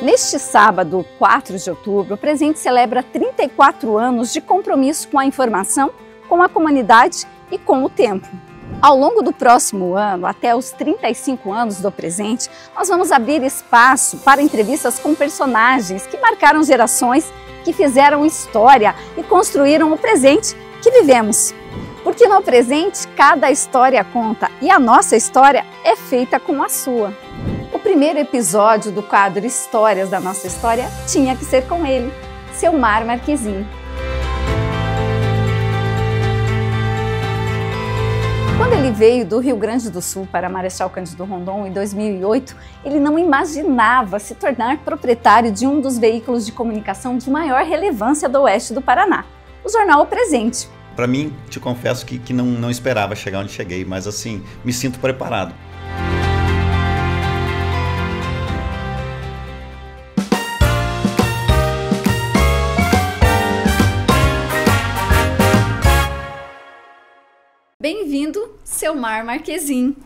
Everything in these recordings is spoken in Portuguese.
Neste sábado, 4 de outubro, o Presente celebra 34 anos de compromisso com a informação, com a comunidade e com o tempo. Ao longo do próximo ano, até os 35 anos do Presente, nós vamos abrir espaço para entrevistas com personagens que marcaram gerações, que fizeram história e construíram o presente que vivemos. Porque no presente, cada história conta e a nossa história é feita com a sua. O primeiro episódio do quadro Histórias da Nossa História tinha que ser com ele, Selmar Marquezin. Quando ele veio do Rio Grande do Sul para Marechal Cândido Rondon em 2008, ele não imaginava se tornar proprietário de um dos veículos de comunicação de maior relevância do oeste do Paraná, o jornal O Presente. Para mim, te confesso que não esperava chegar onde cheguei, mas assim, me sinto preparado. Bem-vindo, Selmar Marquezin.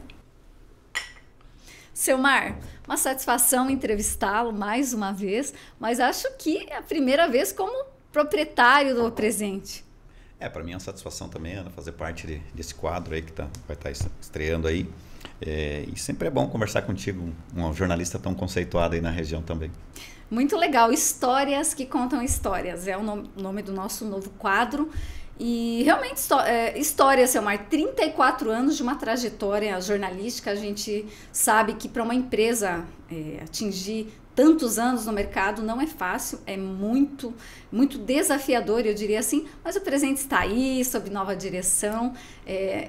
Selmar, uma satisfação entrevistá-lo mais uma vez, mas acho que é a primeira vez como proprietário do Presente. Para mim é uma satisfação também, Ana, fazer parte desse quadro aí que vai estar estreando aí. E sempre é bom conversar contigo, um jornalista tão conceituado aí na região também. Muito legal, Histórias que Contam Histórias, é o nome do nosso novo quadro. E realmente, história, Selmar, 34 anos de uma trajetória jornalística. A gente sabe que para uma empresa atingir tantos anos no mercado não é fácil, é muito desafiador, eu diria assim, mas o Presente está aí, sob nova direção,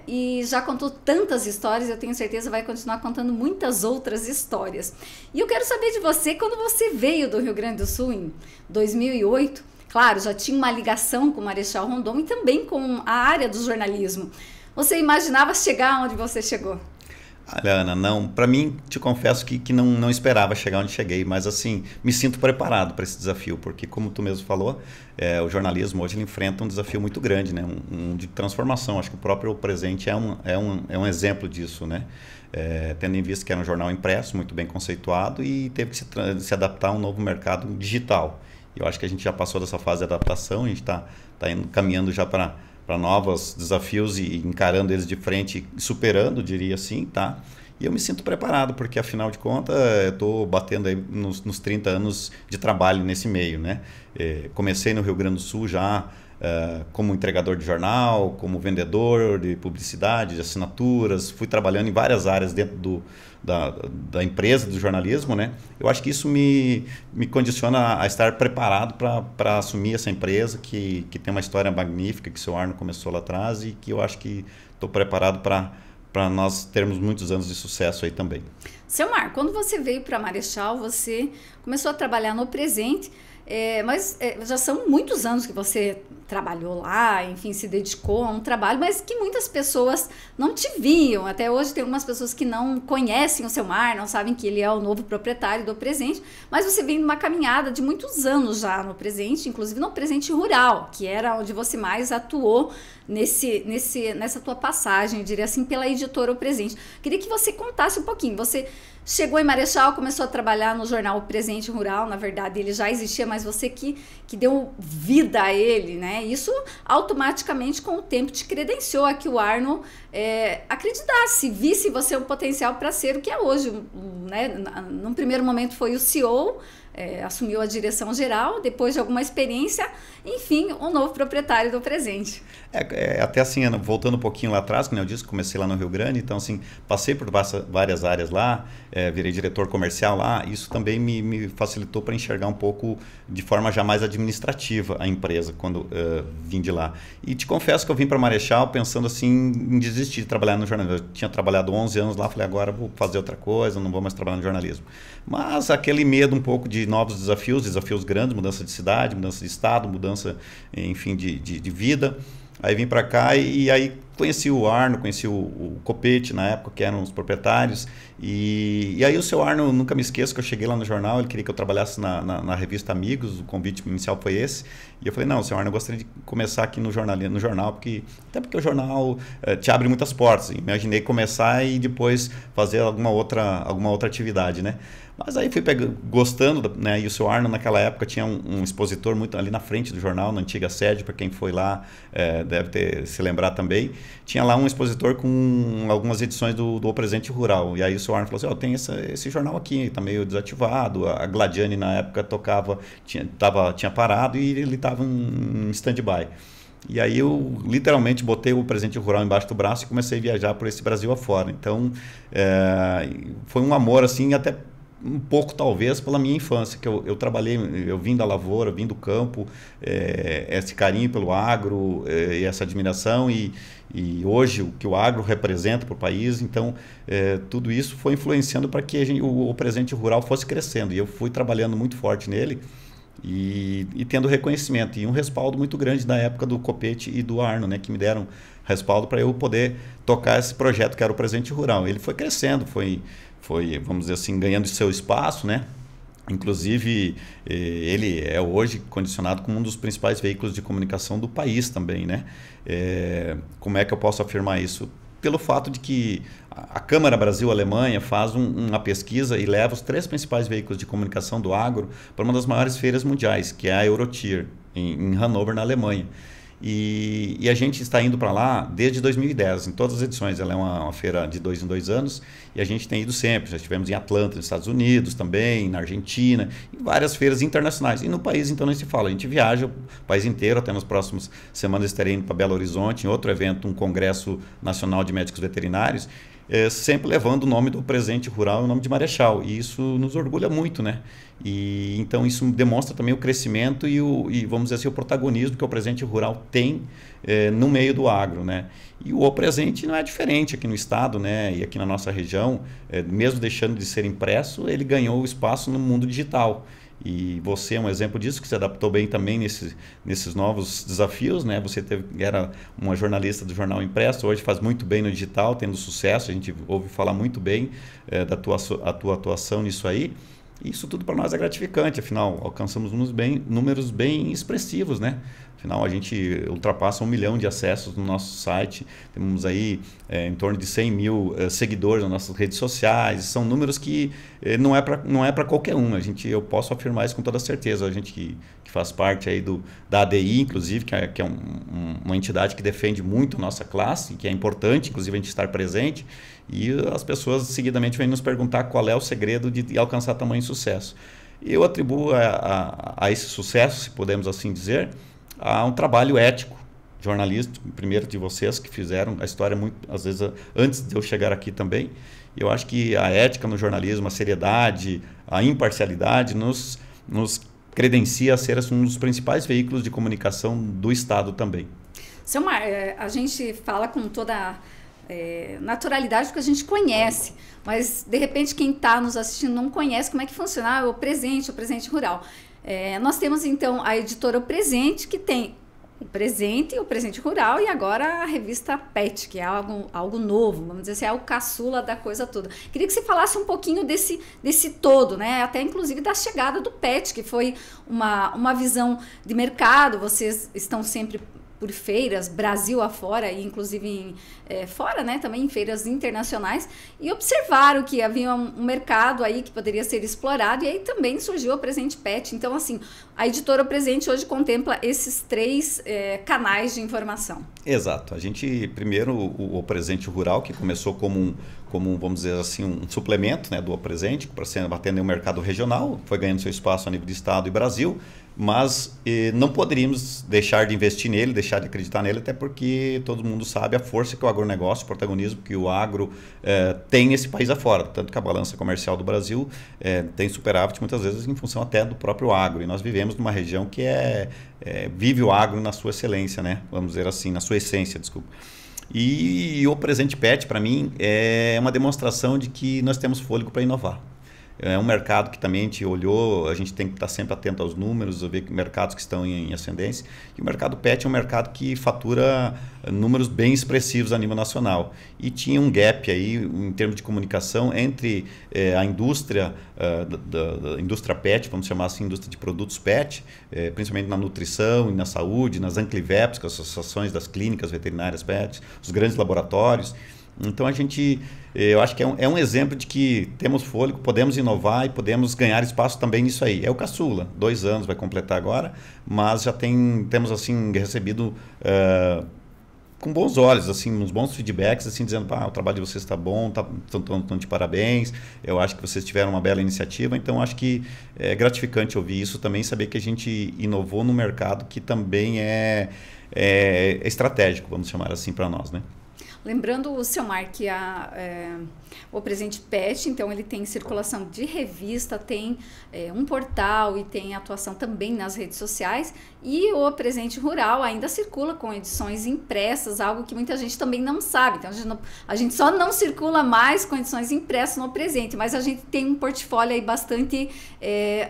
e já contou tantas histórias, eu tenho certeza vai continuar contando muitas outras histórias. E eu quero saber de você, quando você veio do Rio Grande do Sul em 2008, claro, já tinha uma ligação com o Marechal Rondon e também com a área do jornalismo. Você imaginava chegar onde você chegou? Olha, Ana, não. Para mim, te confesso que não esperava chegar onde cheguei, mas assim, me sinto preparado para esse desafio, porque como tu mesmo falou, o jornalismo hoje ele enfrenta um desafio muito grande, né? De transformação. Acho que o próprio Presente é um exemplo disso, né? Tendo em vista que era um jornal impresso, muito bem conceituado e teve que se adaptar a um novo mercado digital. Eu acho que a gente já passou dessa fase de adaptação, a gente está caminhando já para novos desafios e encarando eles de frente, superando, diria assim, tá? E eu me sinto preparado, porque afinal de contas eu estou batendo aí nos 30 anos de trabalho nesse meio, né? Comecei no Rio Grande do Sul já como entregador de jornal, como vendedor de publicidade, de assinaturas, fui trabalhando em várias áreas dentro da empresa do jornalismo, né? Eu acho que isso me condiciona a estar preparado para assumir essa empresa que tem uma história magnífica, que o seu Arno começou lá atrás e que eu acho que estou preparado para nós termos muitos anos de sucesso aí também. Selmar, quando você veio para Marechal, você começou a trabalhar no Presente, mas já são muitos anos que você trabalhou lá, enfim, se dedicou a um trabalho, mas que muitas pessoas não te viam. Até hoje tem algumas pessoas que não conhecem o Selmar, não sabem que ele é o novo proprietário do Presente, mas você vem numa caminhada de muitos anos já no Presente, inclusive no Presente Rural, que era onde você mais atuou nessa tua passagem, eu diria assim, pela editora O Presente. Queria que você contasse um pouquinho. Você chegou em Marechal, começou a trabalhar no jornal O Presente Rural, na verdade ele já existia, mas você que deu vida a ele, né? Isso automaticamente com o tempo te credenciou a que o Arno acreditasse, visse você um potencial para ser o que é hoje, né? Num primeiro momento foi o CEO, assumiu a direção geral, depois de alguma experiência, enfim, o novo proprietário do Presente. Até assim, voltando um pouquinho lá atrás, como eu disse, comecei lá no Rio Grande, então assim, passei por várias áreas lá, virei diretor comercial lá, isso também me facilitou para enxergar um pouco de forma já mais administrativa a empresa, quando vim de lá. E te confesso que eu vim para Marechal pensando assim, em desistir de trabalhar no jornalismo. Eu tinha trabalhado 11 anos lá, falei, agora vou fazer outra coisa, não vou mais trabalhar no jornalismo. Mas aquele medo um pouco de novos desafios grandes, mudança de cidade, mudança de estado, mudança, enfim, de vida. Aí vim para cá e aí conheci o Arno, conheci o Copete na época, que eram os proprietários. E aí o seu Arno, nunca me esqueço que eu cheguei lá no jornal, ele queria que eu trabalhasse na revista Amigos, o convite inicial foi esse. E eu falei, não, seu Arno, eu gostaria de começar aqui no jornal, até porque o jornal te abre muitas portas. Imaginei começar e depois fazer alguma outra atividade, né? Mas aí fui gostando, né? E o seu Arno naquela época tinha um expositor muito ali na frente do jornal, na antiga sede, para quem foi lá deve se lembrar também. Tinha lá um expositor com algumas edições do O Presente Rural. E aí o seu Arno falou assim, tem esse jornal aqui, está meio desativado. A Gladiane na época tocava, tinha parado e ele estava em stand-by. E aí eu literalmente botei o Presente Rural embaixo do braço e comecei a viajar por esse Brasil afora. Então foi um amor assim, até um pouco talvez pela minha infância, que eu trabalhei, eu vim da lavoura, vim do campo, esse carinho pelo agro, e essa admiração e hoje o que o agro representa para o país, então tudo isso foi influenciando para que o Presente Rural fosse crescendo e eu fui trabalhando muito forte nele e tendo reconhecimento e um respaldo muito grande da época do Copete e do Arno, né, que me deram respaldo para eu poder tocar esse projeto que era o Presente Rural. Ele foi crescendo, foi, vamos dizer assim, ganhando seu espaço, né? Inclusive, ele é hoje condicionado como um dos principais veículos de comunicação do país também, né? Como é que eu posso afirmar isso? Pelo fato de que a Câmara Brasil-Alemanha faz uma pesquisa e leva os 3 principais veículos de comunicação do agro para uma das maiores feiras mundiais, que é a Eurotier, em Hannover, na Alemanha. E a gente está indo para lá desde 2010, em todas as edições. Ela é uma feira de 2 em 2 anos e a gente tem ido sempre. Já estivemos em Atlanta, nos Estados Unidos também, na Argentina, em várias feiras internacionais. E no país, então, nem se fala. A gente viaja o país inteiro, até nas próximas semanas estarei indo para Belo Horizonte, em outro evento, um Congresso Nacional de Médicos Veterinários, sempre levando o nome do Presente Rural e o nome de Marechal. E isso nos orgulha muito, né? E então isso demonstra também o crescimento e vamos dizer assim, o protagonismo que o Presente Rural tem no meio do agro, né? E o Presente não é diferente aqui no estado, né? E aqui na nossa região, mesmo deixando de ser impresso, ele ganhou espaço no mundo digital. E você é um exemplo disso, que se adaptou bem também nesses novos desafios, né? Você era uma jornalista do jornal impresso, hoje faz muito bem no digital, tendo sucesso, a gente ouve falar muito bem da tua atuação nisso aí. Isso tudo para nós é gratificante, afinal, alcançamos números bem expressivos, né? Afinal, a gente ultrapassa 1 milhão de acessos no nosso site, temos aí em torno de 100 mil seguidores nas nossas redes sociais, são números que não é para qualquer um, eu posso afirmar isso com toda certeza, a gente que faz parte aí da ADI, inclusive, que é uma entidade que defende muito a nossa classe, que é importante, inclusive, a gente estar presente, e as pessoas seguidamente vêm nos perguntar qual é o segredo de alcançar tamanho sucesso. Eu atribuo a esse sucesso, se podemos assim dizer, a um trabalho ético, jornalístico, primeiro de vocês que fizeram a história muito, às vezes, antes de eu chegar aqui também. Eu acho que a ética no jornalismo, a seriedade, a imparcialidade nos credencia a ser um dos principais veículos de comunicação do Estado também. Selmar, a gente fala com toda naturalidade porque a gente conhece, mas de repente quem está nos assistindo não conhece como é que funciona o Presente Rural. Nós temos então a editora O Presente, que tem o Presente, o Presente Rural e agora a revista Pet, que é algo novo, vamos dizer assim, é o caçula da coisa toda. Queria que você falasse um pouquinho desse todo, né? Até inclusive da chegada do Pet, que foi uma visão de mercado, vocês estão sempre por feiras, Brasil afora, e inclusive fora, né, também em feiras internacionais, e observaram que havia um mercado aí que poderia ser explorado, e aí também surgiu o Presente Pet. Então, assim, a editora Presente hoje contempla esses 3 canais de informação. Exato. A gente, primeiro, o Presente Rural, que começou como vamos dizer assim, um suplemento, né, do O Presente, para atender o mercado regional, foi ganhando seu espaço a nível de Estado e Brasil, mas não poderíamos deixar de investir nele, deixar de acreditar nele, até porque todo mundo sabe a força que o agronegócio, o protagonismo que o agro tem nesse país afora. Tanto que a balança comercial do Brasil tem superávit muitas vezes em função até do próprio agro. E nós vivemos numa região que vive o agro na sua excelência, né? Vamos dizer assim, na sua essência, desculpa. E o Presente Pet, para mim, é uma demonstração de que nós temos fôlego para inovar. É um mercado que também a gente olhou, a gente tem que estar sempre atento aos números, ver mercados que estão em ascendência. E o mercado pet é um mercado que fatura números bem expressivos a nível nacional. E tinha um gap aí, em termos de comunicação, entre a indústria, da indústria pet, vamos chamar assim, indústria de produtos pet, principalmente na nutrição e na saúde, nas ANCLIVEPs, que são as associações das clínicas veterinárias pet, os grandes laboratórios, Então eu acho que é um exemplo de que temos fôlego, podemos inovar e podemos ganhar espaço também nisso aí. É o caçula, 2 anos vai completar agora, mas já temos assim recebido com bons olhos, assim, uns bons feedbacks, assim, dizendo, o trabalho de vocês está bom, estão de parabéns, eu acho que vocês tiveram uma bela iniciativa, então acho que é gratificante ouvir isso também, saber que a gente inovou no mercado que também é estratégico, vamos chamar assim, para nós, né? Lembrando, Selmar, que o Presente Pet, então ele tem circulação de revista, tem um portal e tem atuação também nas redes sociais, e o Presente Rural ainda circula com edições impressas, algo que muita gente também não sabe. Então a gente só não circula mais com edições impressas no Presente, mas a gente tem um portfólio aí bastante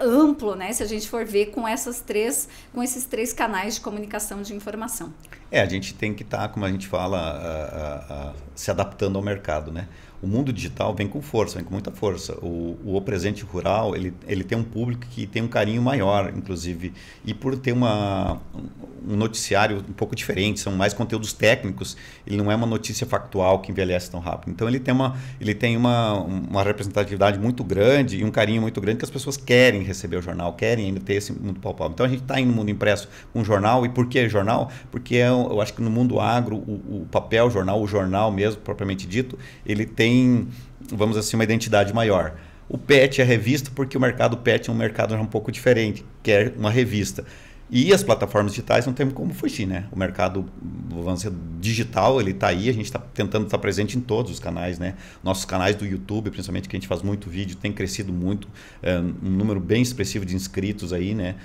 amplo, né? Se a gente for ver com esses 3 canais de comunicação de informação. A gente tem que estar, como a gente fala, se adaptando ao mercado, né? O mundo digital vem com força, vem com muita força. O Presente Rural, ele tem um público que tem um carinho maior, inclusive, e por ter um noticiário um pouco diferente, são mais conteúdos técnicos, ele não é uma notícia factual que envelhece tão rápido. Então ele tem uma representatividade muito grande e um carinho muito grande que as pessoas querem receber o jornal, querem ainda ter esse mundo palpável. Então a gente está indo no mundo impresso com jornal. E por que jornal? Porque eu acho que no mundo agro, o papel jornal, o jornal mesmo, propriamente dito, ele tem, vamos dizer assim, uma identidade maior. O pet é revista porque o mercado pet é um mercado já um pouco diferente, que é uma revista. E as plataformas digitais não tem como fugir, né? O mercado, vamos dizer, digital, ele está aí, a gente está tentando estar presente em todos os canais, né? Nossos canais do YouTube, principalmente, que a gente faz muito vídeo, tem crescido muito, um número bem expressivo de inscritos aí, né?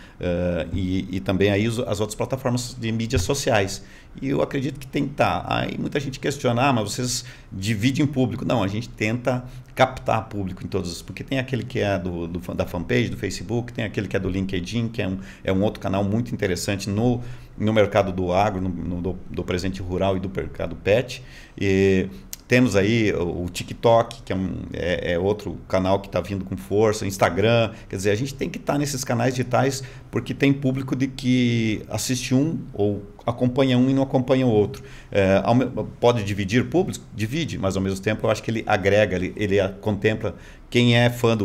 E também aí as outras plataformas de mídias sociais. E eu acredito que tem que estar. Aí muita gente questiona, mas vocês dividem público. Não, a gente tenta captar público em todos, porque tem aquele que é da fanpage, do Facebook, tem aquele que é do LinkedIn, que é um outro canal muito interessante no mercado do agro, do presente rural e do mercado pet. E temos aí o TikTok, que é outro canal que está vindo com força, Instagram. Quer dizer, a gente tem que estar nesses canais digitais porque tem público de que assiste um ou acompanha um e não acompanha o outro. Pode dividir público? Divide, mas ao mesmo tempo eu acho que ele agrega, ele contempla quem é fã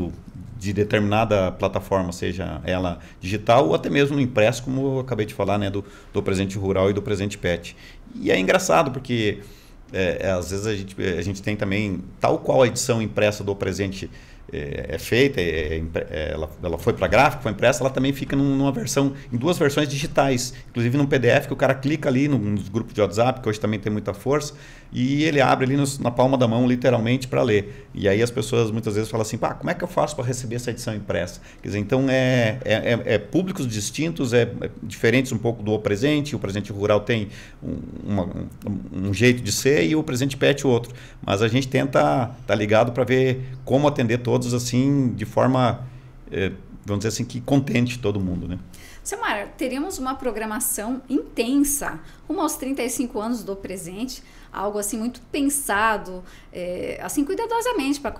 de determinada plataforma, seja ela digital ou até mesmo no impresso, como eu acabei de falar, né, do Presente Rural e do Presente Pet. E é engraçado porque às vezes a gente tem também, tal qual a edição impressa do Presente é feita, ela foi para gráfico, foi impressa, ela também fica em 2 versões digitais, inclusive num PDF que o cara clica ali nos grupos de WhatsApp, que hoje também tem muita força, e ele abre ali na palma da mão, literalmente, para ler. E aí as pessoas muitas vezes falam assim, como é que eu faço para receber essa edição impressa? Quer dizer, então públicos distintos, diferentes um pouco do Presente. O Presente Rural tem um jeito de ser e o Presente Pet outro. Mas a gente tenta estar ligado para ver como atender todos assim, de forma, vamos dizer assim, que contente todo mundo, né? Selmar, teríamos uma programação intensa rumo aos 35 anos do Presente, algo assim muito pensado, assim cuidadosamente para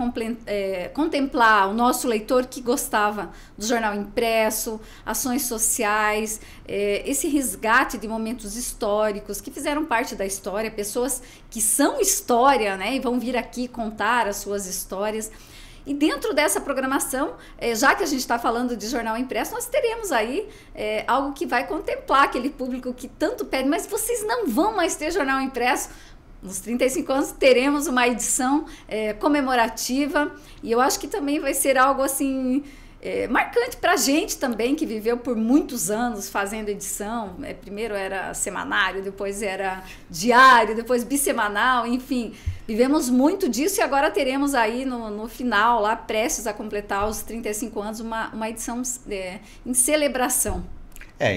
contemplar o nosso leitor que gostava do jornal impresso, ações sociais, esse resgate de momentos históricos que fizeram parte da história, pessoas que são história, né, e vão vir aqui contar as suas histórias. E dentro dessa programação, já que a gente está falando de jornal impresso, nós teremos aí algo que vai contemplar aquele público que tanto pede, mas vocês não vão mais ter jornal impresso. Nos 35 anos teremos uma edição comemorativa e eu acho que também vai ser algo assim marcante para a gente também, que viveu por muitos anos fazendo edição. Primeiro era semanário, depois era diário, depois bissemanal, enfim. Vivemos muito disso e agora teremos aí no final, lá prestes a completar os 35 anos, uma edição em celebração.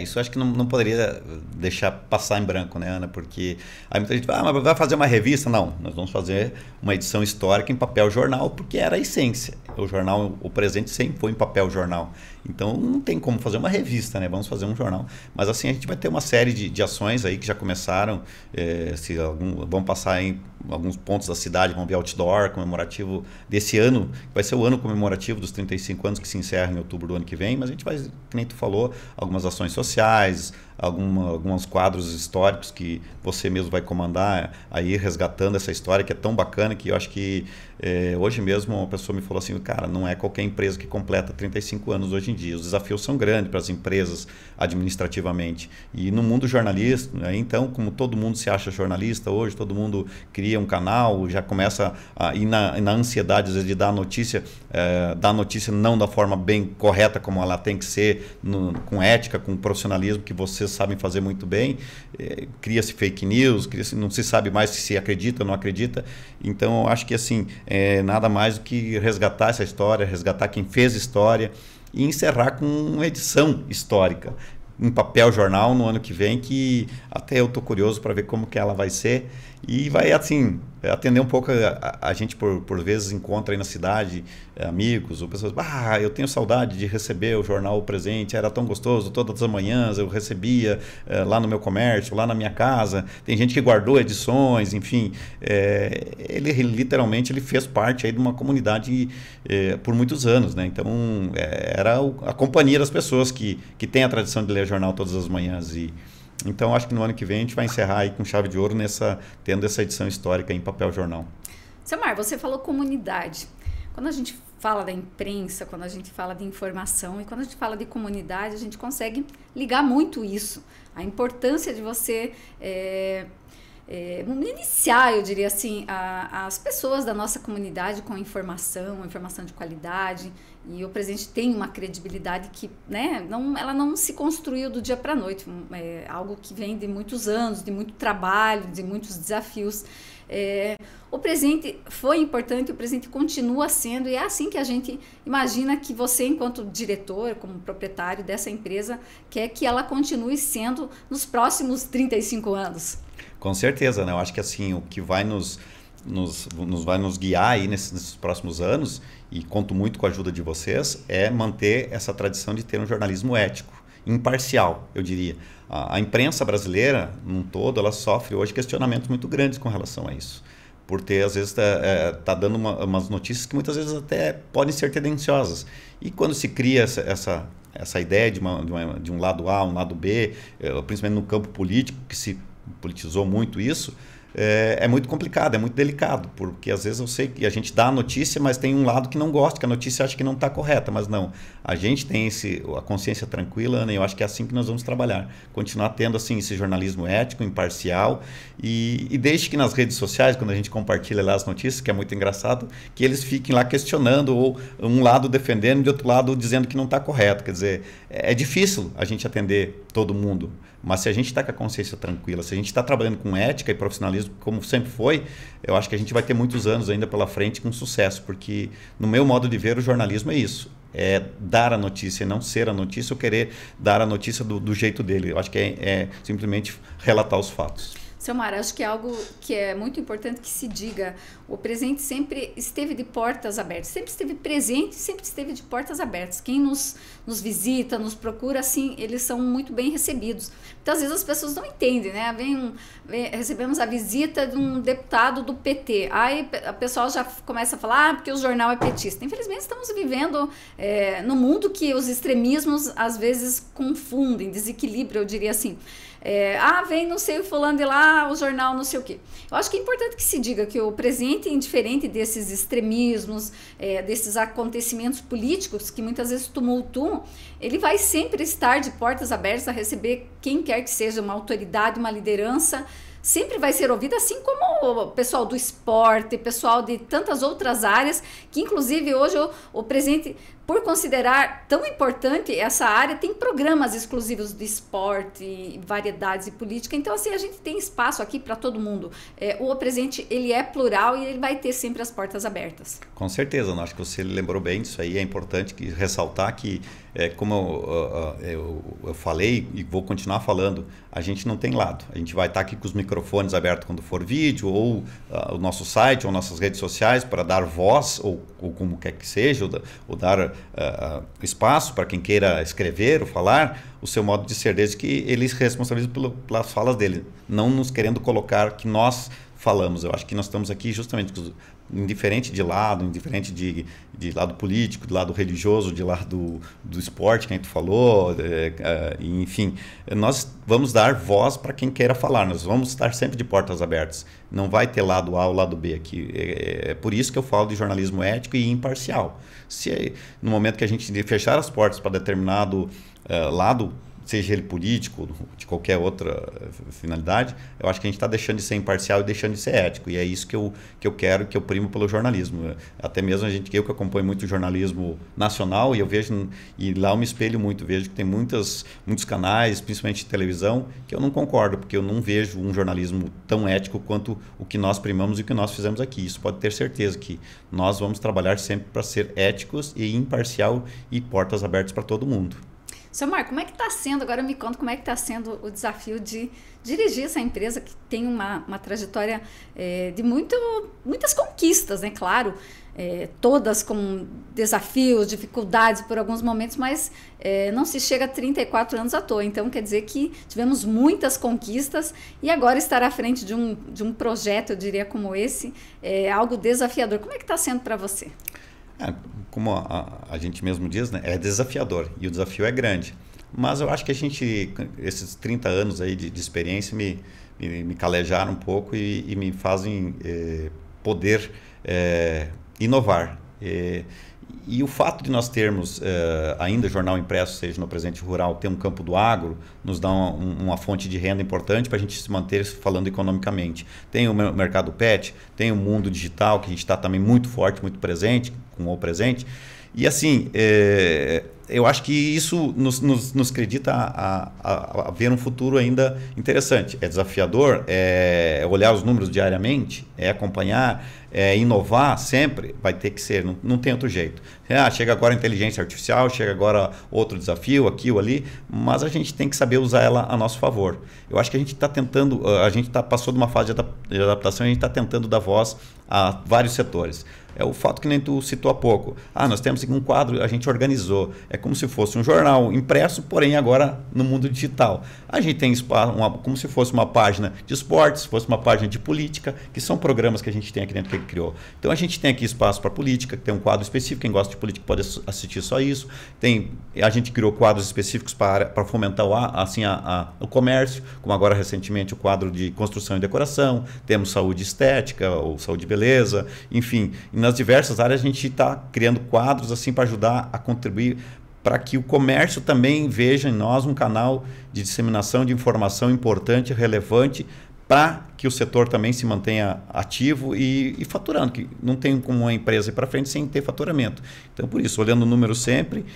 Isso acho que não poderia deixar passar em branco, né, Ana? Porque aí muita gente fala, mas vai fazer uma revista? Não, nós vamos fazer uma edição histórica em papel jornal, porque era a essência. O jornal, o Presente sempre foi em papel jornal. Então não tem como fazer uma revista, né? Vamos fazer um jornal. Mas assim, a gente vai ter uma série de ações aí que já começam, vão passar alguns pontos da cidade vão ver outdoor comemorativo desse ano, que vai ser o ano comemorativo dos 35 anos, que se encerra em outubro do ano que vem, mas a gente vai, que nem tu falou, algumas ações sociais, alguns quadros históricos que você mesmo vai comandar, aí resgatando essa história que é tão bacana, que eu acho que hoje mesmo uma pessoa me falou assim, cara, não é qualquer empresa que completa 35 anos hoje em dia, os desafios são grandes para as empresas administrativamente, e no mundo jornalista, então, como todo mundo se acha jornalista hoje, todo mundo cria um canal, já começa a ir na ansiedade às vezes de dar a notícia não da forma bem correta como ela tem que ser, com ética, com profissionalismo que vocês sabem fazer muito bem, cria-se fake news, não se sabe mais se acredita ou não acredita, então eu acho que assim, nada mais do que resgatar essa história, resgatar quem fez história e encerrar com uma edição histórica em papel jornal no ano que vem, que até eu estou curioso para ver como que ela vai ser, e vai assim atender um pouco a gente por vezes encontra aí na cidade amigos ou pessoas, eu tenho saudade de receber o jornal O Presente, era tão gostoso, todas as manhãs eu recebia lá no meu comércio, lá na minha casa, tem gente que guardou edições, enfim, ele literalmente ele fez parte aí de uma comunidade por muitos anos, né? Então era a companhia das pessoas que tem a tradição de ler jornal todas as manhãs, e então acho que no ano que vem a gente vai encerrar aí com chave de ouro tendo essa edição histórica em papel jornal. Seu Mar, você falou comunidade. Quando a gente fala da imprensa, quando a gente fala de informação e quando a gente fala de comunidade, a gente consegue ligar muito isso. A importância de você iniciar, eu diria assim, as pessoas da nossa comunidade com informação de qualidade. E o Presente tem uma credibilidade que, né, ela não se construiu do dia para a noite, é algo que vem de muitos anos, de muito trabalho, de muitos desafios. O Presente foi importante, o Presente continua sendo, e é assim que a gente imagina que você, enquanto diretor, como proprietário dessa empresa, quer que ela continue sendo nos próximos 35 anos. Com certeza, né? Eu acho que assim, o que vai nos guiar aí nesses próximos anos, e conto muito com a ajuda de vocês, é manter essa tradição de ter um jornalismo ético, imparcial, eu diria. A imprensa brasileira, num todo, ela sofre hoje questionamentos muito grandes com relação a isso, por ter, às vezes, tá dando umas notícias que muitas vezes até podem ser tendenciosas. E quando se cria essa ideia de um lado A, um lado B, principalmente no campo político, que se politizou muito isso, é muito complicado, é muito delicado, porque às vezes eu sei que a gente dá a notícia, mas tem um lado que não gosta, que a notícia acha que não está correta, mas não. A gente tem a consciência tranquila, Ana, e eu acho que é assim que nós vamos trabalhar. Continuar tendo assim, esse jornalismo ético, imparcial, e desde que nas redes sociais, quando a gente compartilha lá as notícias, que é muito engraçado, que eles fiquem lá questionando, ou um lado defendendo e outro lado dizendo que não está correto. Quer dizer, é difícil a gente atender todo mundo. Mas se a gente está com a consciência tranquila, se a gente está trabalhando com ética e profissionalismo, como sempre foi, eu acho que a gente vai ter muitos anos ainda pela frente com sucesso, porque no meu modo de ver o jornalismo é isso, é dar a notícia e não ser a notícia, ou querer dar a notícia do jeito dele. Eu acho que é simplesmente relatar os fatos. Seu Mar, acho que é algo que é muito importante que se diga. O Presente sempre esteve de portas abertas, sempre esteve presente, sempre esteve de portas abertas. Quem nos visita, nos procura, assim, eles são muito bem recebidos. Então, às vezes as pessoas não entendem, né? Recebemos a visita de um deputado do PT. Aí a pessoa já começa a falar porque o jornal é petista. Infelizmente, estamos vivendo no mundo que os extremismos, às vezes, confundem, desequilibram, eu diria assim. Vem não sei o fulano de lá, o jornal não sei o quê. Eu acho que é importante que se diga que o Presente, indiferente desses extremismos, desses acontecimentos políticos que muitas vezes tumultuam, ele vai sempre estar de portas abertas a receber quem quer que seja, uma autoridade, uma liderança, sempre vai ser ouvida, assim como o pessoal do esporte, pessoal de tantas outras áreas, que inclusive hoje o Presente, por considerar tão importante essa área, tem programas exclusivos de esporte, variedades e política. Então, assim, a gente tem espaço aqui para todo mundo. O Presente, ele é plural e ele vai ter sempre as portas abertas. Com certeza, acho que você lembrou bem disso aí. É importante ressaltar que, como eu falei e vou continuar falando, a gente não tem lado. A gente vai estar aqui com os microfones abertos quando for vídeo, ou o nosso site, ou nossas redes sociais, para dar voz, ou como quer que seja, ou dar espaço para quem queira escrever ou falar o seu modo de ser, desde que ele se responsabilize pelas falas dele, não nos querendo colocar que nós falamos. Eu acho que nós estamos aqui justamente indiferente de lado, indiferente de lado político, de lado religioso, de lado do esporte, que a gente falou, enfim, nós vamos dar voz para quem queira falar, nós vamos estar sempre de portas abertas, não vai ter lado A ou lado B aqui, é por isso que eu falo de jornalismo ético e imparcial. Se no momento que a gente fechar as portas para determinado lado, seja ele político, de qualquer outra finalidade, eu acho que a gente está deixando de ser imparcial e deixando de ser ético. E é isso que eu quero, que eu primo pelo jornalismo. Até mesmo eu que acompanho muito o jornalismo nacional, e eu vejo, e lá eu me espelho muito, vejo que tem muitos canais, principalmente de televisão, que eu não concordo, porque eu não vejo um jornalismo tão ético quanto o que nós primamos e o que nós fizemos aqui. Isso pode ter certeza que nós vamos trabalhar sempre para ser éticos e imparcial e portas abertas para todo mundo. Seu Marco, como é que está sendo, agora me conta como é que está sendo o desafio de dirigir essa empresa que tem uma trajetória de muitas conquistas, né? Claro, todas com desafios, dificuldades por alguns momentos, mas não se chega a 34 anos à toa. Então, quer dizer que tivemos muitas conquistas e agora estar à frente de um projeto, eu diria, como esse, é algo desafiador. Como é que está sendo para você? Como a gente mesmo diz, né, é desafiador e o desafio é grande. Mas eu acho que esses 30 anos aí de experiência me calejaram um pouco e me fazem poder inovar. E o fato de nós termos ainda jornal impresso, seja no Presente Rural, ter um campo do agro, nos dá uma fonte de renda importante para a gente se manter falando economicamente. Tem o mercado pet, tem o mundo digital, que a gente está também muito forte, muito presente, com o presente. E assim, eu acho que isso nos acredita a ver um futuro ainda interessante. É desafiador, é olhar os números diariamente, é acompanhar, é inovar sempre, vai ter que ser, não tem outro jeito. Chega agora a inteligência artificial, chega agora outro desafio, aqui ou ali, mas a gente tem que saber usar ela a nosso favor. Eu acho que a gente está tentando, passou de uma fase de adaptação e a gente está tentando dar voz a vários setores. É o fato que nem tu citou há pouco. Nós temos aqui um quadro, a gente organizou. É como se fosse um jornal impresso, porém agora no mundo digital. A gente tem como se fosse uma página de esportes, fosse uma página de política, que são programas que a gente tem aqui dentro que ele criou. Então a gente tem aqui espaço para política, tem um quadro específico, quem gosta de política pode assistir só isso. A gente criou quadros específicos para fomentar o comércio, como agora recentemente o quadro de construção e decoração, temos saúde estética, ou saúde e beleza, enfim. Nas diversas áreas a gente está criando quadros assim para ajudar a contribuir para que o comércio também veja em nós um canal de disseminação de informação importante, relevante, para que o setor também se mantenha ativo e faturando, que não tem como uma empresa ir para frente sem ter faturamento. Então, por isso, olhando o número sempre,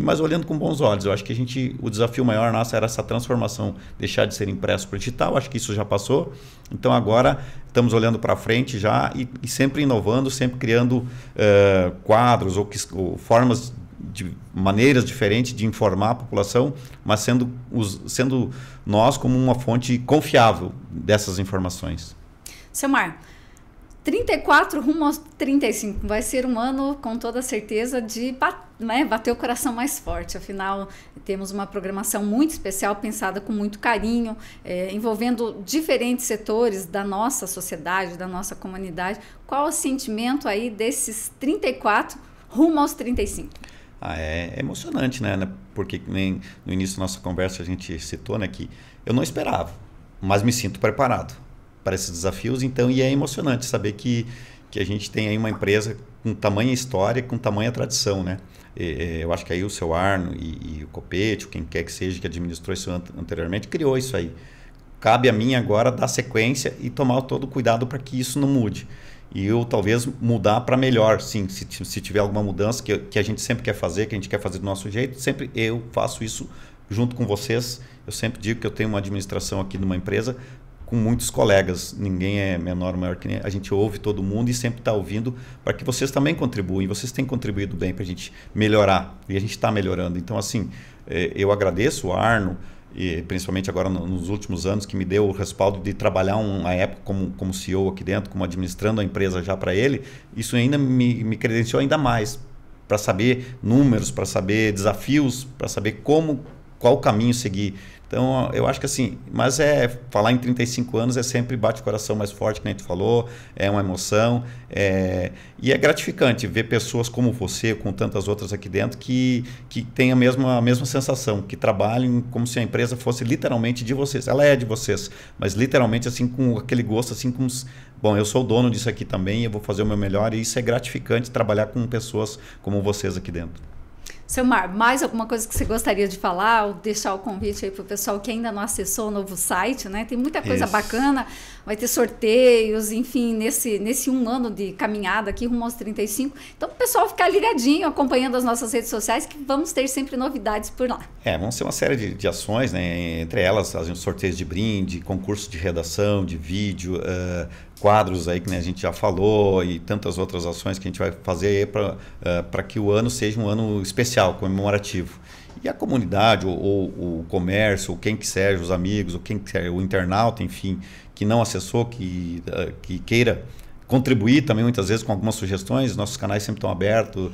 mas olhando com bons olhos. Eu acho que o desafio maior nosso era essa transformação, deixar de ser impresso para digital, acho que isso já passou. Então, agora estamos olhando para frente já e sempre inovando, sempre criando quadros ou formas de maneiras diferentes de informar a população, mas sendo nós como uma fonte confiável dessas informações. Seu Mar, 34 rumo aos 35 vai ser um ano com toda certeza de bater o coração mais forte. Afinal, temos uma programação muito especial, pensada com muito carinho, envolvendo diferentes setores da nossa sociedade, da nossa comunidade. Qual o sentimento aí desses 34 rumo aos 35? É emocionante, né? Porque nem no início da nossa conversa a gente citou, né, que eu não esperava, mas me sinto preparado para esses desafios. Então, e é emocionante saber que a gente tem aí uma empresa com tamanha história, com tamanha tradição, né? Eu acho que aí o seu Arno e o Copete, quem quer que seja que administrou isso anteriormente, criou isso aí. Cabe a mim agora dar sequência e tomar todo o cuidado para que isso não mude. E eu talvez mudar para melhor, sim, se tiver alguma mudança que a gente sempre quer fazer, que a gente quer fazer do nosso jeito, sempre eu faço isso junto com vocês. Eu sempre digo que eu tenho uma administração aqui numa empresa com muitos colegas, ninguém é menor ou maior que ninguém, a gente ouve todo mundo e sempre está ouvindo para que vocês também contribuem, vocês têm contribuído bem para a gente melhorar, e a gente está melhorando. Então, assim, eu agradeço o Arno, e principalmente agora nos últimos anos, que me deu o respaldo de trabalhar uma época como CEO aqui dentro, como administrando a empresa já para ele. Isso ainda me credenciou ainda mais para saber números, para saber desafios, para saber como qual caminho seguir. Então, eu acho que assim, mas falar em 35 anos sempre bate o coração mais forte, que a gente falou, é uma emoção, e é gratificante ver pessoas como você, com tantas outras aqui dentro, que têm a mesma sensação, que trabalhem como se a empresa fosse literalmente de vocês. Ela é de vocês, mas literalmente assim, com aquele gosto, assim, bom, eu sou o dono disso aqui também, eu vou fazer o meu melhor, e isso é gratificante, trabalhar com pessoas como vocês aqui dentro. Seu Mar, mais alguma coisa que você gostaria de falar ou deixar o convite aí para o pessoal que ainda não acessou o novo site, né? Tem muita coisa bacana, vai ter sorteios, enfim, nesse 1 ano de caminhada aqui, rumo aos 35. Então, o pessoal ficar ligadinho, acompanhando as nossas redes sociais, que vamos ter sempre novidades por lá. Vão ser uma série de ações, né? Entre elas, sorteios de brinde, concurso de redação, de vídeo, quadros aí que a gente já falou e tantas outras ações que a gente vai fazer para que o ano seja um ano especial, comemorativo. E a comunidade, ou o comércio, ou quem quiser, os amigos, ou quem quiser, o internauta, enfim, que não acessou, que queira contribuir também muitas vezes com algumas sugestões, nossos canais sempre estão abertos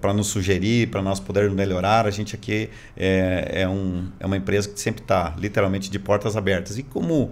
para nos sugerir, para nós podermos melhorar. A gente aqui é uma empresa que sempre está literalmente de portas abertas. E como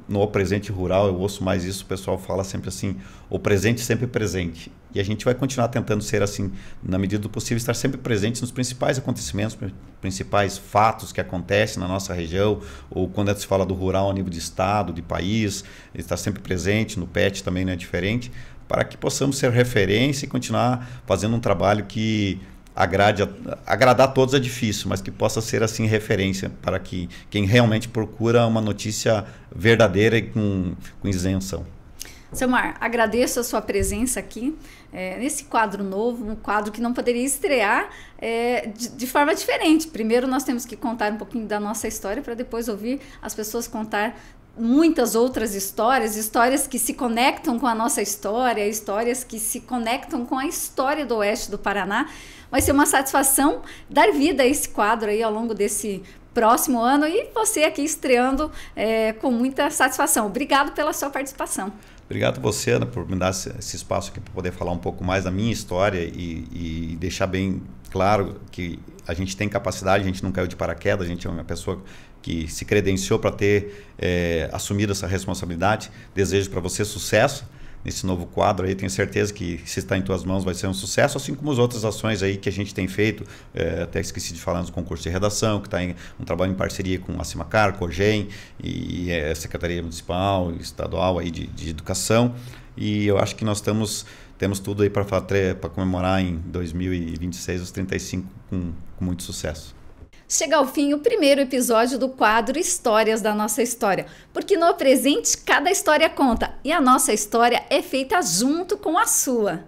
no presente rural, eu ouço mais isso, o pessoal fala sempre assim, o presente sempre presente. E a gente vai continuar tentando ser assim, na medida do possível, estar sempre presente nos principais acontecimentos, principais fatos que acontecem na nossa região, ou quando se fala do rural a nível de estado, de país, estar sempre presente, no PET também não é diferente, para que possamos ser referência e continuar fazendo um trabalho que agradar a todos é difícil, mas que possa ser assim referência para que quem realmente procura uma notícia verdadeira e com isenção. Seu Mar, agradeço a sua presença aqui nesse quadro novo, um quadro que não poderia estrear de forma diferente. Primeiro nós temos que contar um pouquinho da nossa história para depois ouvir as pessoas contar muitas outras histórias que se conectam com a nossa história, histórias que se conectam com a história do oeste do Paraná. Vai ser uma satisfação dar vida a esse quadro aí ao longo desse próximo ano e você aqui estreando com muita satisfação. Obrigado pela sua participação. Obrigado a você, Ana, por me dar esse espaço aqui para poder falar um pouco mais da minha história e deixar bem claro que a gente tem capacidade, a gente não caiu de paraquedas, a gente é uma pessoa que se credenciou para ter assumido essa responsabilidade. Desejo para você sucesso nesse novo quadro aí, tenho certeza que se está em tuas mãos vai ser um sucesso, assim como as outras ações aí que a gente tem feito, até esqueci de falar nos concursos de redação, que está em um trabalho em parceria com a Cimacar, COGEM e a Secretaria Municipal e Estadual aí de Educação, e eu acho que nós temos tudo aí para comemorar em 2026 os 35 com muito sucesso. Chega ao fim o primeiro episódio do quadro Histórias da Nossa História, porque no presente cada história conta e a nossa história é feita junto com a sua.